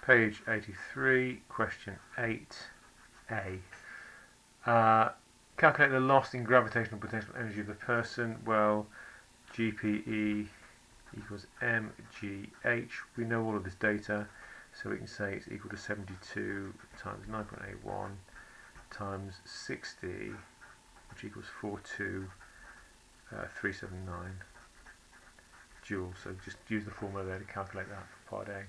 Page 83, question 8a. Calculate the loss in gravitational potential energy of the person. Well, GPE equals mgh. We know all of this data, so we can say it's equal to 72 times 9.81 times 60, which equals 42379 joules. So just use the formula there to calculate that for part A.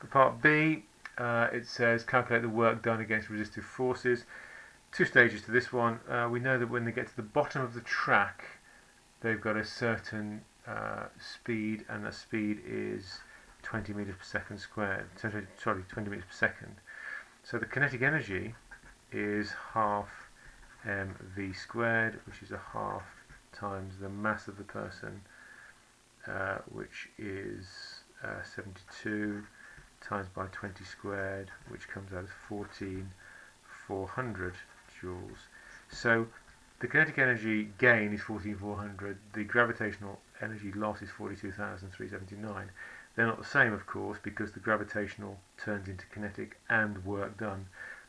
For part B, it says calculate the work done against resistive forces. Two stages to this one. We know that when they get to the bottom of the track, they've got a certain speed, and that speed is 20 meters per second squared. Sorry, 20 meters per second. So the kinetic energy is half mv squared, which is a half times the mass of the person, which is 72 times by 20 squared, which comes out as 14,400 joules. So the kinetic energy gain is 14,400, the gravitational energy loss is 42,379. They're not the same, of course, because the gravitational turns into kinetic and work done.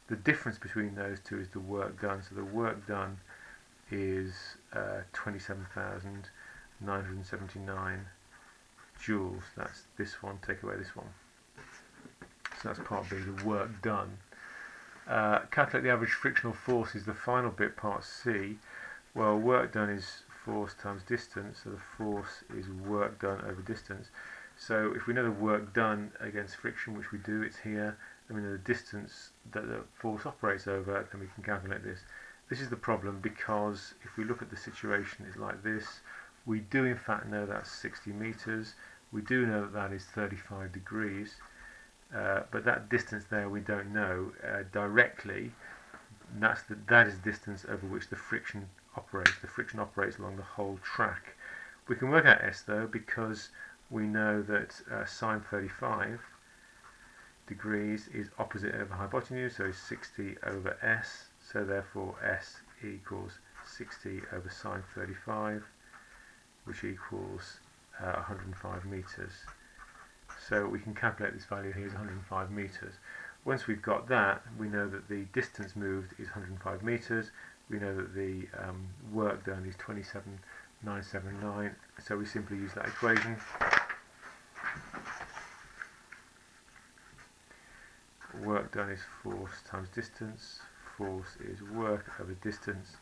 The difference between those two is the work done. So the work done is 27,979 joules. That's this one, take away this one. So that's part B, the work done. Calculate the average frictional force is the final bit, part C. Well, work done is force times distance, so the force is work done over distance. So if we know the work done against friction, which we do, it's here, and we know the distance that the force operates over, then we can calculate this. This is the problem, because if we look at the situation, it's like this. We do in fact know that's 60 meters. We do know that that is 35 degrees. But that distance there we don't know directly. That is the distance over which the friction operates. The friction operates along the whole track. We can work out S though, because we know that sine 35 degrees is opposite over hypotenuse, so it's 60 over S. So therefore S equals 60 over sine 35, which equals 105 meters. So we can calculate this value here as 105 meters. Once we've got that, we know that the distance moved is 105 meters. We know that the work done is 27,979. So we simply use that equation. Work done is force times distance. Force is work over distance,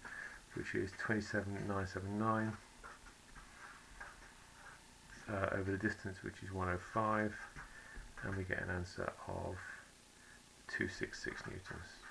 which is 27,979. Over the distance, which is 105, and we get an answer of 266 newtons.